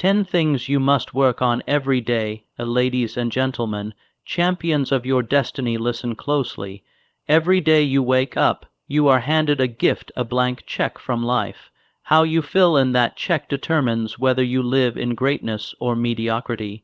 10 things you must work on every day. Ladies and gentlemen, champions of your destiny, listen closely. Every day you wake up, you are handed a gift, a blank check from life. How you fill in that check determines whether you live in greatness or mediocrity.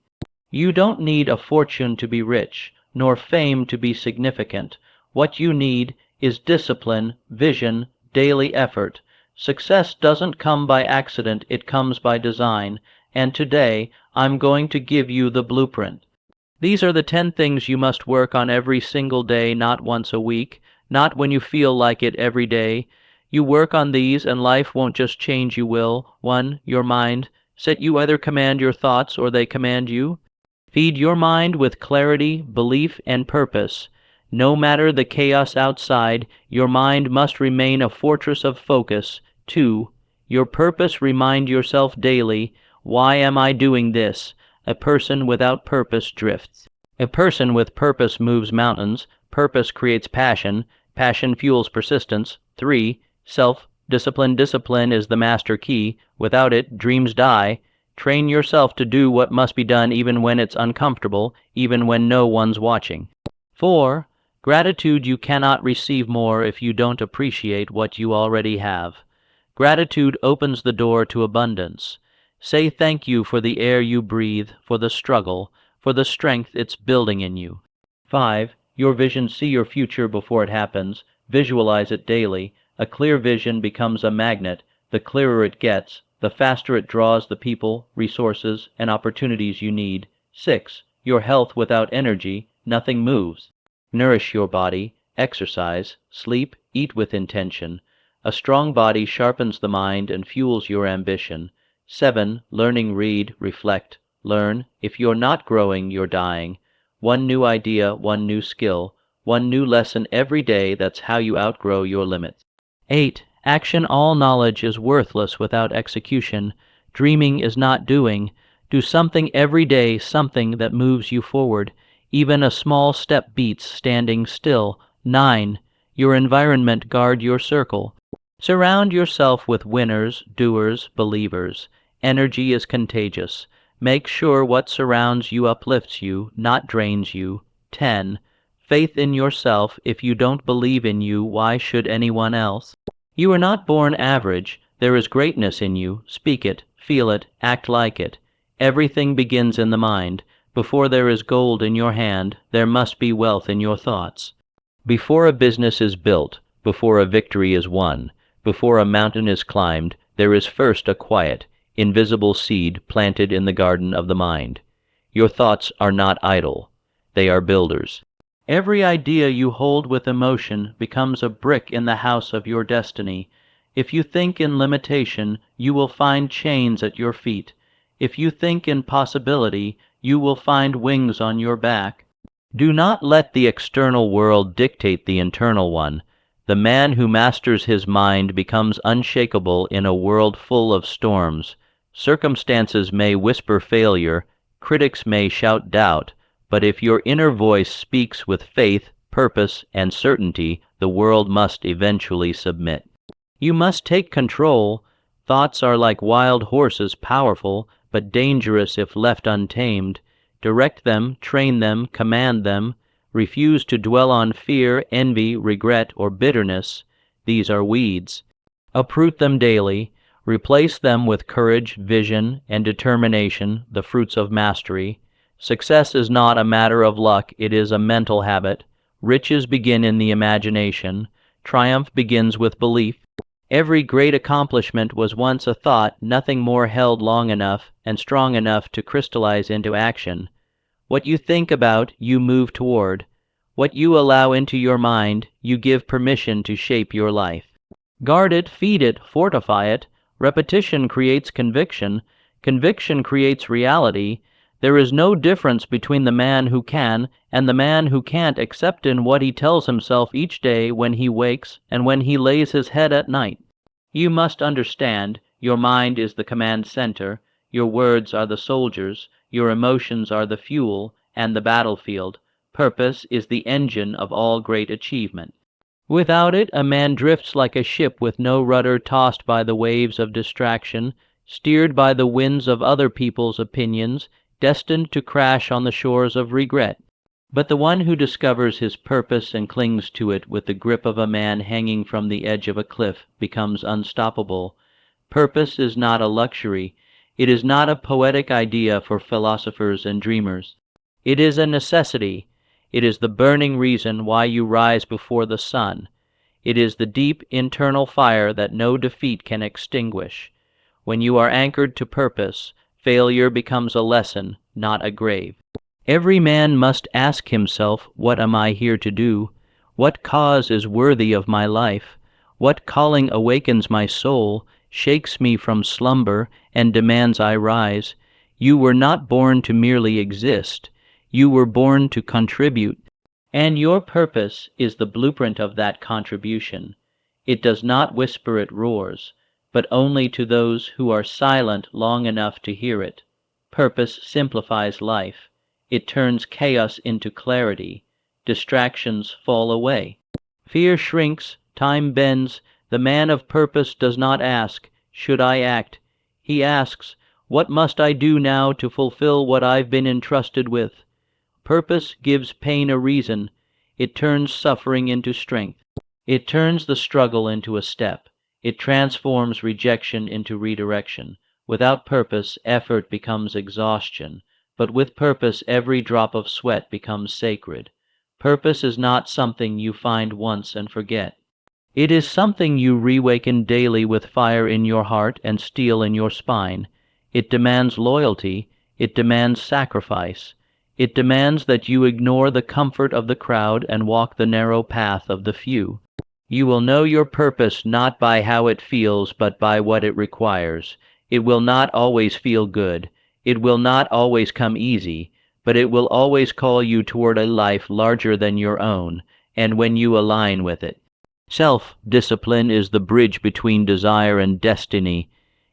You don't need a fortune to be rich, nor fame to be significant. What you need is discipline, vision, daily effort. Success doesn't come by accident, it comes by design. And today, I'm going to give you the blueprint. These are the 10 things you must work on every single day, not once a week, not when you feel like it every day. You work on these and life won't just change, you will. 1. Your mind. Set you either command your thoughts or they command you. Feed your mind with clarity, belief, and purpose. No matter the chaos outside, your mind must remain a fortress of focus. 2. Your purpose. Remind yourself daily, why am I doing this? A person without purpose drifts. A person with purpose moves mountains. Purpose creates passion. Passion fuels persistence. 3. Self-discipline. Discipline is the master key. Without it, dreams die. Train yourself to do what must be done even when it's uncomfortable, even when no one's watching. 4. Gratitude. You cannot receive more if you don't appreciate what you already have. Gratitude opens the door to abundance. Say thank you for the air you breathe, for the struggle, for the strength it's building in you. 5. Your vision. See your future before it happens. Visualize it daily. A clear vision becomes a magnet. The clearer it gets, the faster it draws the people, resources, and opportunities you need. 6. Your health. Without energy, nothing moves. Nourish your body, exercise, sleep, eat with intention. A strong body sharpens the mind and fuels your ambition. 7. Learning. Read, reflect, learn. If you're not growing, you're dying. One new idea, one new skill, one new lesson every day. That's how you outgrow your limits. 8. Action. All knowledge is worthless without execution. Dreaming is not doing. Do something every day, something that moves you forward. Even a small step beats standing still. 9. Your environment. Guard your circle. Surround yourself with winners, doers, believers. Energy is contagious. Make sure what surrounds you uplifts you, not drains you. 10. Faith in yourself. If you don't believe in you, why should anyone else? You are not born average. There is greatness in you. Speak it, feel it, act like it. Everything begins in the mind. Before there is gold in your hand, there must be wealth in your thoughts. Before a business is built, before a victory is won, before a mountain is climbed, there is first a quiet, invisible seed planted in the garden of the mind. Your thoughts are not idle. They are builders. Every idea you hold with emotion becomes a brick in the house of your destiny. If you think in limitation, you will find chains at your feet. If you think in possibility, you will find wings on your back. Do not let the external world dictate the internal one. The man who masters his mind becomes unshakable in a world full of storms. Circumstances may whisper failure, critics may shout doubt, but if your inner voice speaks with faith, purpose, and certainty, the world must eventually submit. You must take control. Thoughts are like wild horses, powerful, but dangerous if left untamed. Direct them, train them, command them. Refuse to dwell on fear, envy, regret, or bitterness. These are weeds. Uproot them daily. Replace them with courage, vision, and determination, the fruits of mastery. Success is not a matter of luck, it is a mental habit. Riches begin in the imagination. Triumph begins with belief. Every great accomplishment was once a thought, nothing more held long enough and strong enough to crystallize into action. What you think about, you move toward. What you allow into your mind, you give permission to shape your life. Guard it, feed it, fortify it. Repetition creates conviction. Conviction creates reality. There is no difference between the man who can and the man who can't except in what he tells himself each day when he wakes and when he lays his head at night. You must understand, your mind is the command center, your words are the soldiers, your emotions are the fuel and the battlefield. Purpose is the engine of all great achievement. Without it, a man drifts like a ship with no rudder, tossed by the waves of distraction. steered by the winds of other people's opinions, destined to crash on the shores of regret. But the one who discovers his purpose and clings to it with the grip of a man hanging from the edge of a cliff becomes unstoppable. Purpose is not a luxury. It is not a poetic idea for philosophers and dreamers. It is a necessity. It is the burning reason why you rise before the sun. It is the deep internal fire that no defeat can extinguish. When you are anchored to purpose, failure becomes a lesson, not a grave. Every man must ask himself, what am I here to do? What cause is worthy of my life? What calling awakens my soul, shakes me from slumber, and demands I rise? You were not born to merely exist. You were born to contribute. And your purpose is the blueprint of that contribution. It does not whisper, it roars, but only to those who are silent long enough to hear it. Purpose simplifies life. It turns chaos into clarity. Distractions fall away. Fear shrinks, time bends. The man of purpose does not ask, should I act? He asks, what must I do now to fulfill what I've been entrusted with? Purpose gives pain a reason. It turns suffering into strength. It turns the struggle into a step. It transforms rejection into redirection. Without purpose, effort becomes exhaustion. But with purpose, every drop of sweat becomes sacred. Purpose is not something you find once and forget. It is something you reawaken daily with fire in your heart and steel in your spine. It demands loyalty. It demands sacrifice. It demands that you ignore the comfort of the crowd and walk the narrow path of the few. You will know your purpose not by how it feels, but by what it requires. It will not always feel good. It will not always come easy, but it will always call you toward a life larger than your own, and when you align with it. Self-discipline is the bridge between desire and destiny.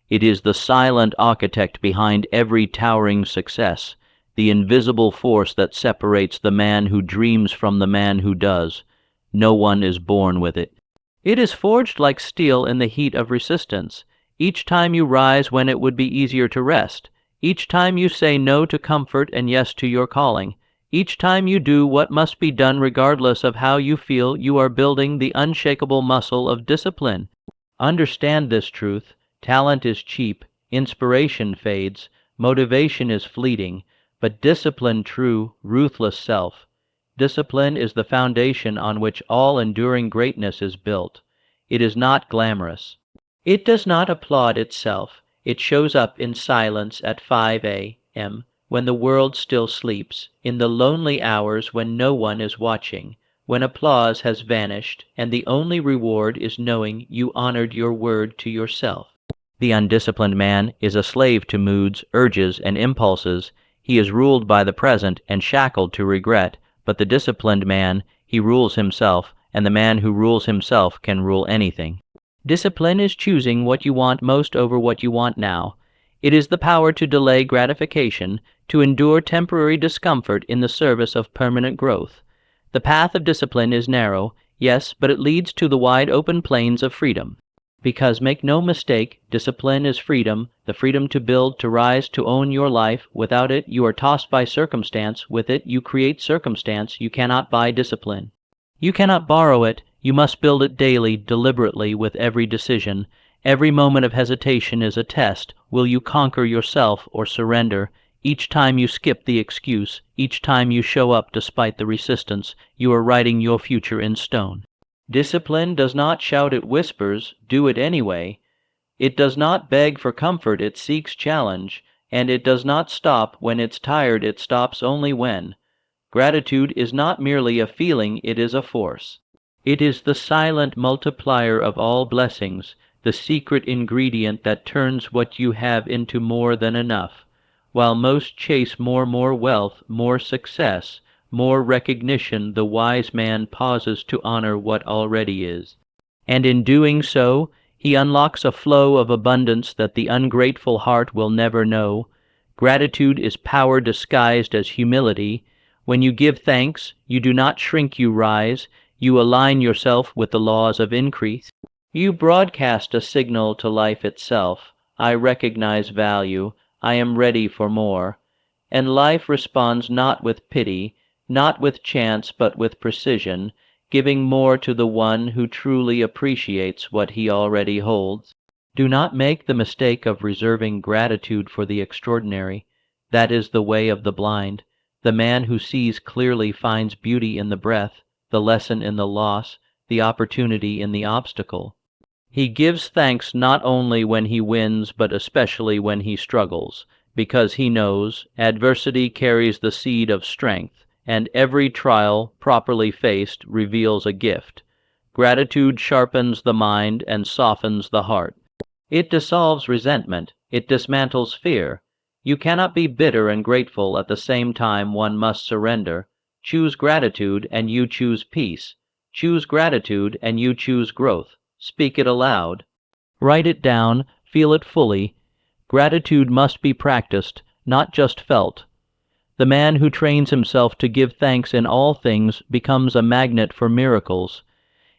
It is the silent architect behind every towering success, the invisible force that separates the man who dreams from the man who does. No one is born with it. It is forged like steel in the heat of resistance. Each time you rise when it would be easier to rest. Each time you say no to comfort and yes to your calling. Each time you do what must be done regardless of how you feel, you are building the unshakable muscle of discipline. Understand this truth. Talent is cheap. Inspiration fades. Motivation is fleeting. But discipline, true, ruthless self. Discipline is the foundation on which all enduring greatness is built. It is not glamorous. It does not applaud itself. It shows up in silence at 5 a.m., when the world still sleeps, in the lonely hours when no one is watching, when applause has vanished, and the only reward is knowing you honored your word to yourself. The undisciplined man is a slave to moods, urges, and impulses. He is ruled by the present and shackled to regret, but the disciplined man, he rules himself, and the man who rules himself can rule anything. Discipline is choosing what you want most over what you want now. It is the power to delay gratification, to endure temporary discomfort in the service of permanent growth. The path of discipline is narrow, yes, but it leads to the wide open plains of freedom. Because make no mistake, discipline is freedom, the freedom to build, to rise, to own your life. Without it, you are tossed by circumstance. With it, you create circumstance. You cannot buy discipline. You cannot borrow it. You must build it daily, deliberately, with every decision. Every moment of hesitation is a test. Will you conquer yourself or surrender? Each time you skip the excuse, each time you show up despite the resistance, you are writing your future in stone. Discipline does not shout, it whispers, do it anyway. It does not beg for comfort, it seeks challenge. And it does not stop when it's tired, it stops only when. Gratitude is not merely a feeling, it is a force. It is the silent multiplier of all blessings, the secret ingredient that turns what you have into more than enough. While most chase more wealth, more success, more recognition, the wise man pauses to honor what already is. And in doing so, he unlocks a flow of abundance that the ungrateful heart will never know. Gratitude is power disguised as humility. When you give thanks, you do not shrink, you rise. You align yourself with the laws of increase. You broadcast a signal to life itself. I recognize value. I am ready for more. And life responds not with pity, not with chance, but with precision, giving more to the one who truly appreciates what he already holds. Do not make the mistake of reserving gratitude for the extraordinary. That is the way of the blind. The man who sees clearly finds beauty in the breath, the lesson in the loss, the opportunity in the obstacle. He gives thanks not only when he wins, but especially when he struggles, because he knows adversity carries the seed of strength, and every trial, properly faced, reveals a gift. Gratitude sharpens the mind and softens the heart. It dissolves resentment. It dismantles fear. You cannot be bitter and grateful at the same time. One must surrender. Choose gratitude and you choose peace. Choose gratitude and you choose growth. Speak it aloud. Write it down. Feel it fully. Gratitude must be practiced, not just felt. The man who trains himself to give thanks in all things becomes a magnet for miracles.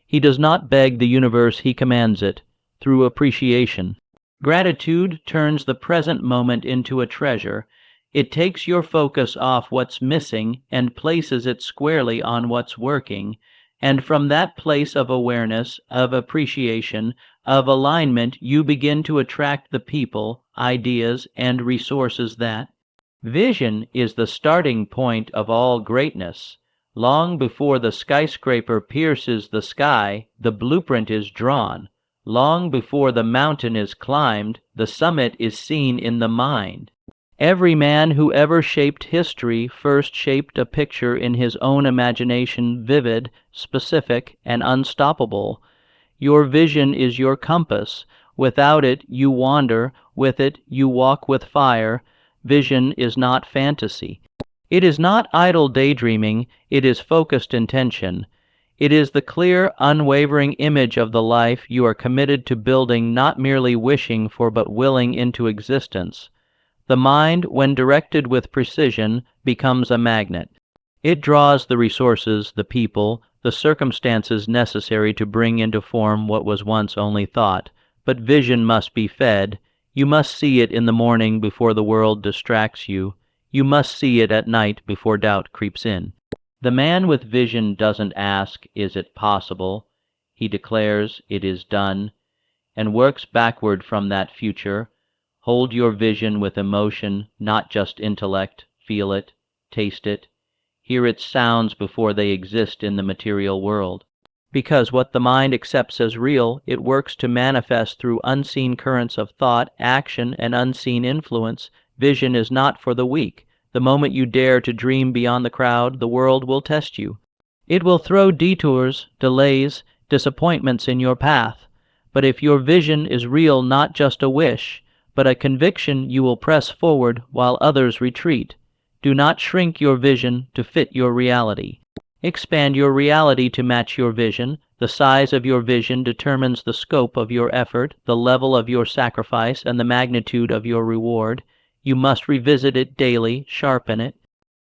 He does not beg the universe, he commands it, through appreciation. Gratitude turns the present moment into a treasure. It takes your focus off what's missing and places it squarely on what's working. And from that place of awareness, of appreciation, of alignment, you begin to attract the people, ideas, and resources that. Vision is the starting point of all greatness. Long before the skyscraper pierces the sky, the blueprint is drawn. Long before the mountain is climbed, the summit is seen in the mind. Every man who ever shaped history first shaped a picture in his own imagination, vivid, specific, and unstoppable. Your vision is your compass. Without it, you wander. With it, you walk with fire. Vision is not fantasy. It is not idle daydreaming. It is focused intention. It is the clear, unwavering image of the life you are committed to building, not merely wishing for but willing into existence. The mind, when directed with precision, becomes a magnet. It draws the resources, the people, the circumstances necessary to bring into form what was once only thought. But vision must be fed. You must see it in the morning before the world distracts you. You must see it at night before doubt creeps in. The man with vision doesn't ask, "Is it possible?" He declares, "It is done," and works backward from that future. Hold your vision with emotion, not just intellect. Feel it, taste it, hear its sounds before they exist in the material world. Because what the mind accepts as real, it works to manifest through unseen currents of thought, action, and unseen influence. Vision is not for the weak. The moment you dare to dream beyond the crowd, the world will test you. It will throw detours, delays, disappointments in your path. But if your vision is real, not just a wish, but a conviction, you will press forward while others retreat. Do not shrink your vision to fit your reality. Expand your reality to match your vision. The size of your vision determines the scope of your effort, the level of your sacrifice, and the magnitude of your reward. You must revisit it daily, sharpen it,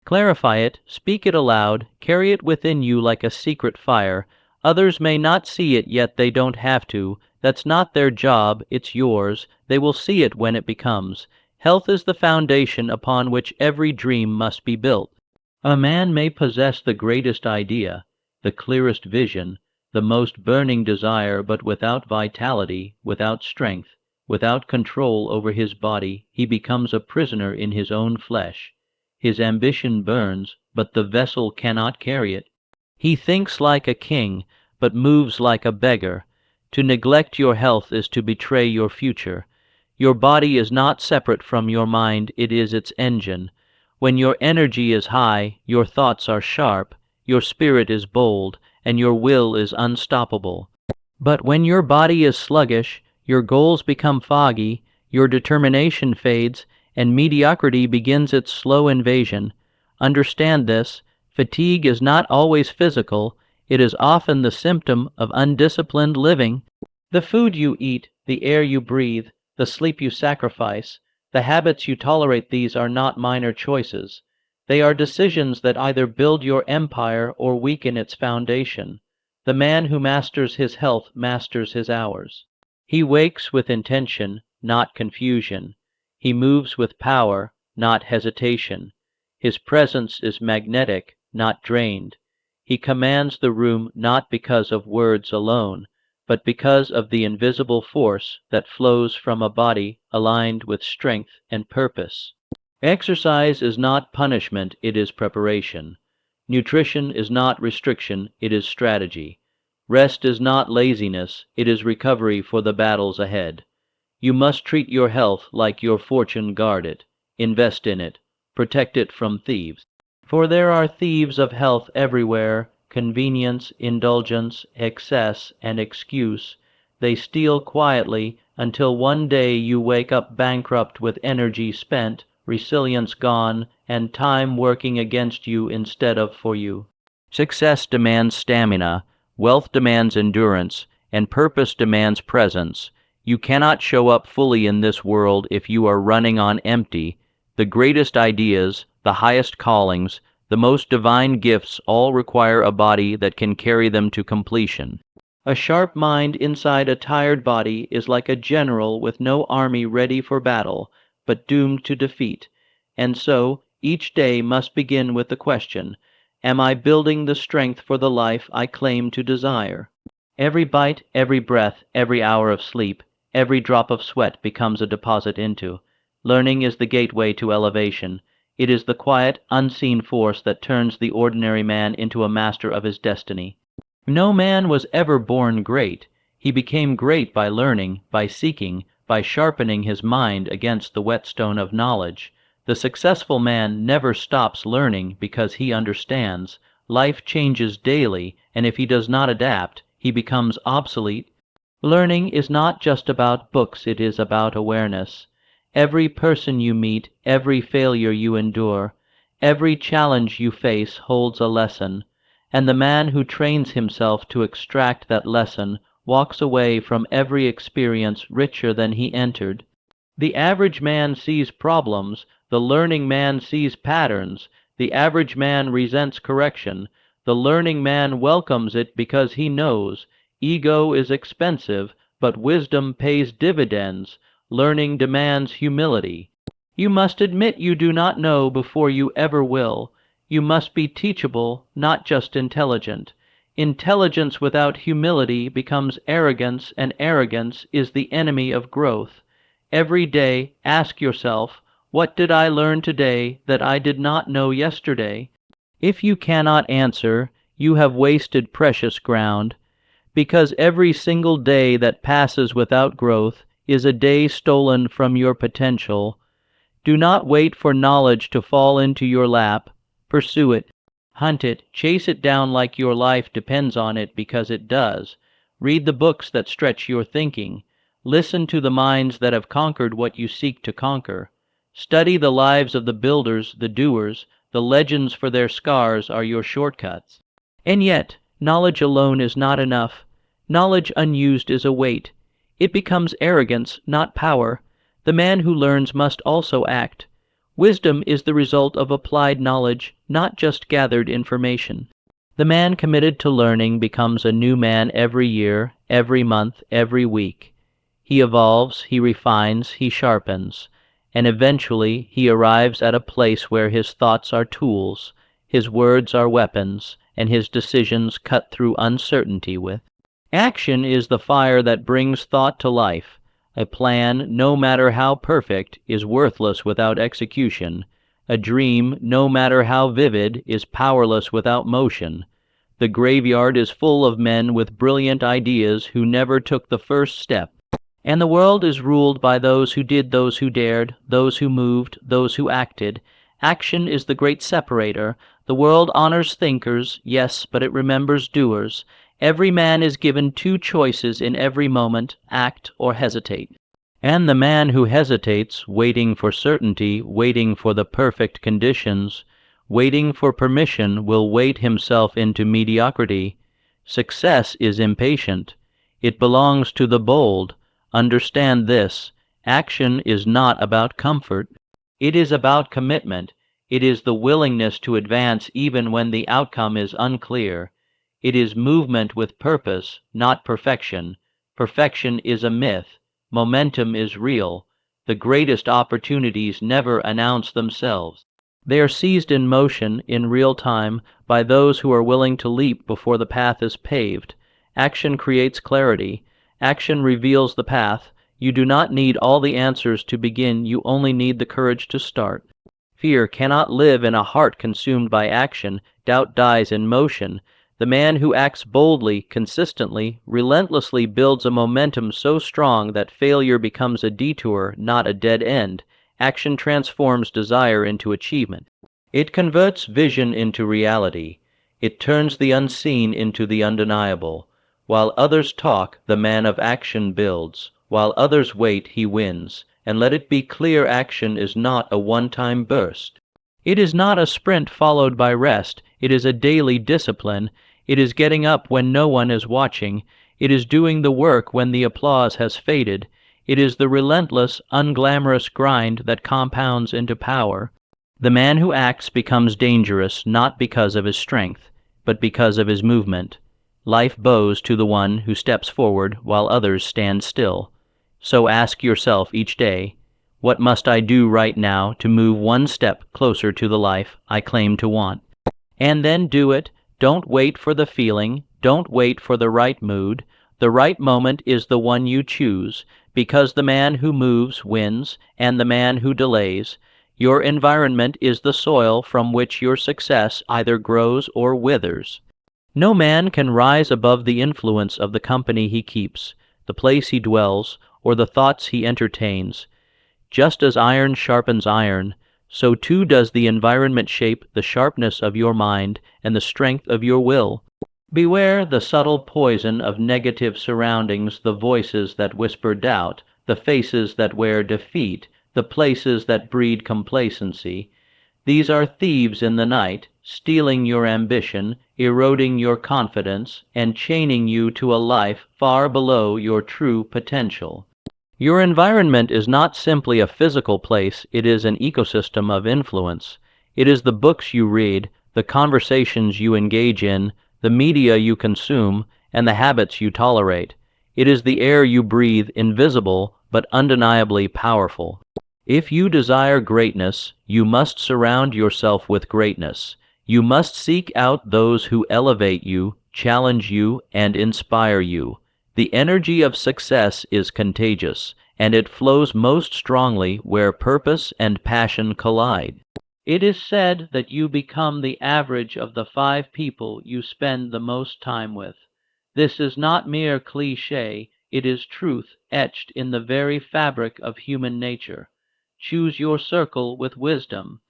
clarify it, speak it aloud, carry it within you like a secret fire. Others may not see it, yet they don't have to. That's not their job, it's yours. They will see it when it becomes. Health is the foundation upon which every dream must be built. A man may possess the greatest idea, the clearest vision, the most burning desire, but without vitality, without strength, without control over his body, he becomes a prisoner in his own flesh. His ambition burns, but the vessel cannot carry it. He thinks like a king, but moves like a beggar. To neglect your health is to betray your future. Your body is not separate from your mind, it is its engine. When your energy is high, your thoughts are sharp, your spirit is bold, and your will is unstoppable. But when your body is sluggish, your goals become foggy, your determination fades, and mediocrity begins its slow invasion. Understand this. Fatigue is not always physical. It is often the symptom of undisciplined living. The food you eat, the air you breathe, the sleep you sacrifice, the habits you tolerate, these are not minor choices. They are decisions that either build your empire or weaken its foundation. The man who masters his health masters his hours. He wakes with intention, not confusion. He moves with power, not hesitation. His presence is magnetic, not drained. He commands the room not because of words alone, but because of the invisible force that flows from a body aligned with strength and purpose. Exercise is not punishment, it is preparation. Nutrition is not restriction, it is strategy. Rest is not laziness, it is recovery for the battles ahead. You must treat your health like your fortune, guard it, invest in it, protect it from thieves. For there are thieves of health everywhere, convenience, indulgence, excess, and excuse. They steal quietly until one day you wake up bankrupt with energy spent, resilience gone, and time working against you instead of for you. Success demands stamina, wealth demands endurance, and purpose demands presence. You cannot show up fully in this world if you are running on empty. The greatest ideas, the highest callings, the most divine gifts all require a body that can carry them to completion. A sharp mind inside a tired body is like a general with no army ready for battle, but doomed to defeat. And so, each day must begin with the question, am I building the strength for the life I claim to desire? Every bite, every breath, every hour of sleep, every drop of sweat becomes a deposit into. Learning is the gateway to elevation. It is the quiet, unseen force that turns the ordinary man into a master of his destiny. No man was ever born great. He became great by learning, by seeking, by sharpening his mind against the whetstone of knowledge. The successful man never stops learning because he understands. Life changes daily, and if he does not adapt, he becomes obsolete. Learning is not just about books, it is about awareness. Every person you meet, every failure you endure, every challenge you face holds a lesson, and the man who trains himself to extract that lesson walks away from every experience richer than he entered. The average man sees problems, the learning man sees patterns, the average man resents correction, the learning man welcomes it because he knows. Ego is expensive, but wisdom pays dividends. Learning demands humility. You must admit you do not know before you ever will. You must be teachable, not just intelligent. Intelligence without humility becomes arrogance, and arrogance is the enemy of growth. Every day, ask yourself, what did I learn today that I did not know yesterday? If you cannot answer, you have wasted precious ground, because every single day that passes without growth is a day stolen from your potential. Do not wait for knowledge to fall into your lap. Pursue it, hunt it, chase it down like your life depends on it, because it does. Read the books that stretch your thinking. Listen to the minds that have conquered what you seek to conquer. Study the lives of the builders, the doers. The legends for their scars are your shortcuts. And yet, knowledge alone is not enough. Knowledge unused is a weight. It becomes arrogance, not power. The man who learns must also act. Wisdom is the result of applied knowledge, not just gathered information. The man committed to learning becomes a new man every year, every month, every week. He evolves, he refines, he sharpens, and eventually he arrives at a place where his thoughts are tools, his words are weapons, and his decisions cut through uncertainty with. Action is the fire that brings thought to life. A plan, no matter how perfect, is worthless without execution. A dream, no matter how vivid, is powerless without motion. The graveyard is full of men with brilliant ideas who never took the first step. And the world is ruled by those who did, those who dared, those who moved, those who acted. Action is the great separator. The world honors thinkers, yes, but it remembers doers. Every man is given two choices in every moment, act or hesitate. And the man who hesitates, waiting for certainty, waiting for the perfect conditions, waiting for permission, will wait himself into mediocrity. Success is impatient. It belongs to the bold. Understand this. Action is not about comfort. It is about commitment. It is the willingness to advance even when the outcome is unclear. It is movement with purpose, not perfection. Perfection is a myth. Momentum is real. The greatest opportunities never announce themselves. They are seized in motion, in real time, by those who are willing to leap before the path is paved. Action creates clarity. Action reveals the path. You do not need all the answers to begin, you only need the courage to start. Fear cannot live in a heart consumed by action. Doubt dies in motion. The man who acts boldly, consistently, relentlessly builds a momentum so strong that failure becomes a detour, not a dead end. Action transforms desire into achievement. It converts vision into reality. It turns the unseen into the undeniable. While others talk, the man of action builds. While others wait, he wins. And let it be clear, action is not a one-time burst. It is not a sprint followed by rest. It is a daily discipline. It is getting up when no one is watching. It is doing the work when the applause has faded. It is the relentless, unglamorous grind that compounds into power. The man who acts becomes dangerous not because of his strength, but because of his movement. Life bows to the one who steps forward while others stand still. So ask yourself each day, what must I do right now to move one step closer to the life I claim to want? And then do it. Don't wait for the feeling. Don't wait for the right mood. The right moment is the one you choose, because the man who moves wins, and the man who delays. Your environment is the soil from which your success either grows or withers. No man can rise above the influence of the company he keeps, the place he dwells, or the thoughts he entertains. Just as iron sharpens iron, so too does the environment shape the sharpness of your mind and the strength of your will. Beware the subtle poison of negative surroundings, the voices that whisper doubt, the faces that wear defeat, the places that breed complacency. These are thieves in the night, stealing your ambition, eroding your confidence, and chaining you to a life far below your true potential. Your environment is not simply a physical place, it is an ecosystem of influence. It is the books you read, the conversations you engage in, the media you consume, and the habits you tolerate. It is the air you breathe, invisible but undeniably powerful. If you desire greatness, you must surround yourself with greatness. You must seek out those who elevate you, challenge you, and inspire you. The energy of success is contagious, and it flows most strongly where purpose and passion collide. It is said that you become the average of the 5 people you spend the most time with. This is not mere cliché, it is truth etched in the very fabric of human nature. Choose your circle with wisdom.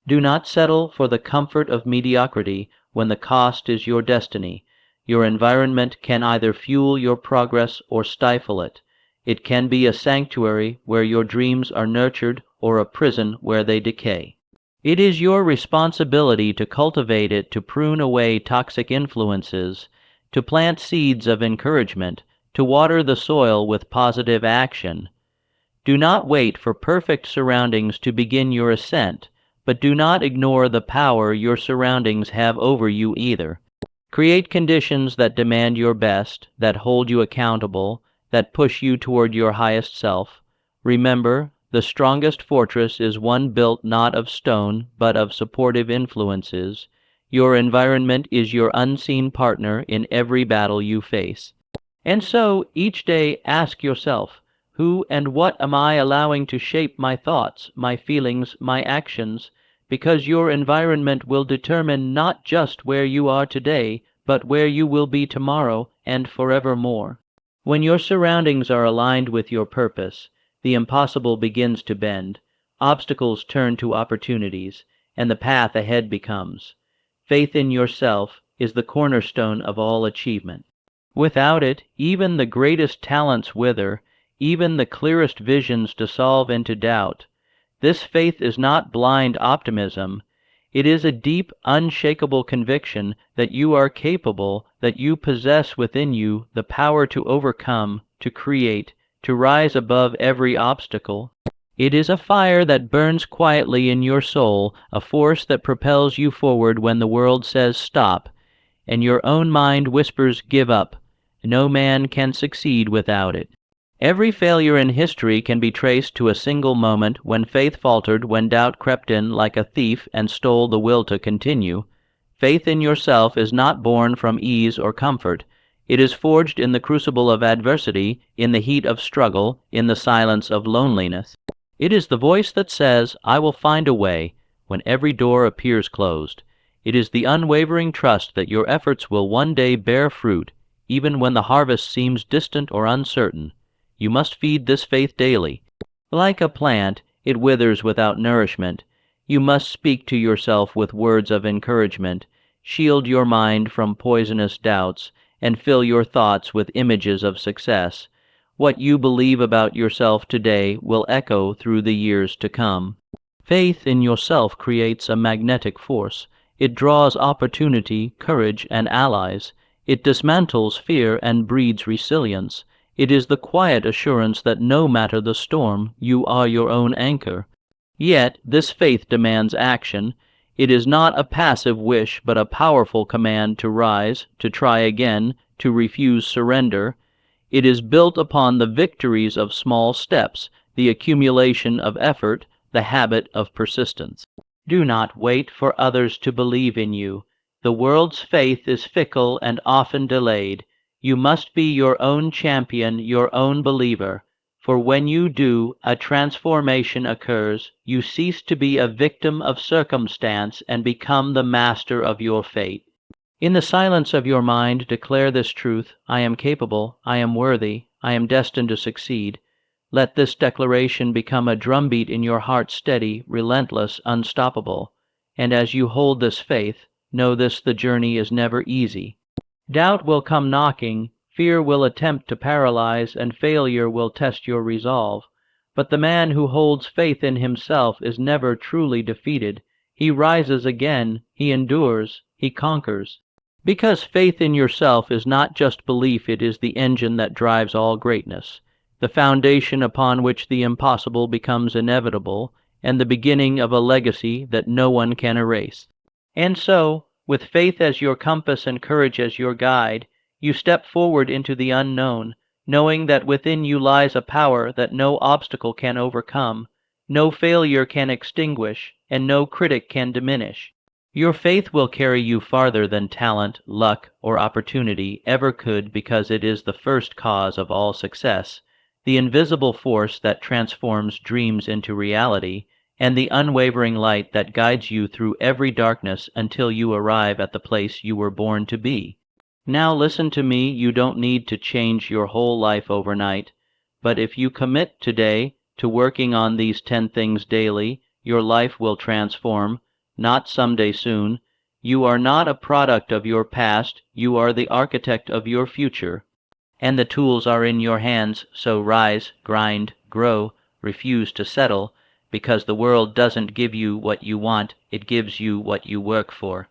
Do not settle for the comfort of mediocrity when the cost is your destiny. Your environment can either fuel your progress or stifle it. It can be a sanctuary where your dreams are nurtured or a prison where they decay. It is your responsibility to cultivate it, to prune away toxic influences, to plant seeds of encouragement, to water the soil with positive action. Do not wait for perfect surroundings to begin your ascent, but do not ignore the power your surroundings have over you either. Create conditions that demand your best, that hold you accountable, that push you toward your highest self. Remember, the strongest fortress is one built not of stone, but of supportive influences. Your environment is your unseen partner in every battle you face. And so, each day ask yourself, who and what am I allowing to shape my thoughts, my feelings, my actions? Because your environment will determine not just where you are today, but where you will be tomorrow and forevermore. When your surroundings are aligned with your purpose, the impossible begins to bend, obstacles turn to opportunities, and the path ahead becomes. Faith in yourself is the cornerstone of all achievement. Without it, even the greatest talents wither, even the clearest visions dissolve into doubt. This faith is not blind optimism. It is a deep, unshakable conviction that you are capable, that you possess within you the power to overcome, to create, to rise above every obstacle. It is a fire that burns quietly in your soul, a force that propels you forward when the world says stop, and your own mind whispers give up. No man can succeed without it. Every failure in history can be traced to a single moment when faith faltered, when doubt crept in like a thief and stole the will to continue. Faith in yourself is not born from ease or comfort. It is forged in the crucible of adversity, in the heat of struggle, in the silence of loneliness. It is the voice that says, "I will find a way," when every door appears closed. It is the unwavering trust that your efforts will one day bear fruit, even when the harvest seems distant or uncertain. You must feed this faith daily. Like a plant, it withers without nourishment. You must speak to yourself with words of encouragement, shield your mind from poisonous doubts, and fill your thoughts with images of success. What you believe about yourself today will echo through the years to come. Faith in yourself creates a magnetic force. It draws opportunity, courage, and allies. It dismantles fear and breeds resilience. It is the quiet assurance that no matter the storm, you are your own anchor. Yet this faith demands action. It is not a passive wish, but a powerful command to rise, to try again, to refuse surrender. It is built upon the victories of small steps, the accumulation of effort, the habit of persistence. Do not wait for others to believe in you. The world's faith is fickle and often delayed. You must be your own champion, your own believer. For when you do, a transformation occurs. You cease to be a victim of circumstance and become the master of your fate. In the silence of your mind, declare this truth: I am capable, I am worthy, I am destined to succeed. Let this declaration become a drumbeat in your heart, steady, relentless, unstoppable. And as you hold this faith, know this: the journey is never easy. Doubt will come knocking, fear will attempt to paralyze, and failure will test your resolve. But the man who holds faith in himself is never truly defeated. He rises again, he endures, he conquers. Because faith in yourself is not just belief, it is the engine that drives all greatness, the foundation upon which the impossible becomes inevitable, and the beginning of a legacy that no one can erase. And so, with faith as your compass and courage as your guide, you step forward into the unknown, knowing that within you lies a power that no obstacle can overcome, no failure can extinguish, and no critic can diminish. Your faith will carry you farther than talent, luck, or opportunity ever could, because it is the first cause of all success, the invisible force that transforms dreams into reality, and the unwavering light that guides you through every darkness until you arrive at the place you were born to be. Now listen to me, you don't need to change your whole life overnight, but if you commit today to working on these 10 things daily, your life will transform. Not someday soon. You are not a product of your past, you are the architect of your future. And the tools are in your hands, so rise, grind, grow, refuse to settle, because the world doesn't give you what you want, it gives you what you work for.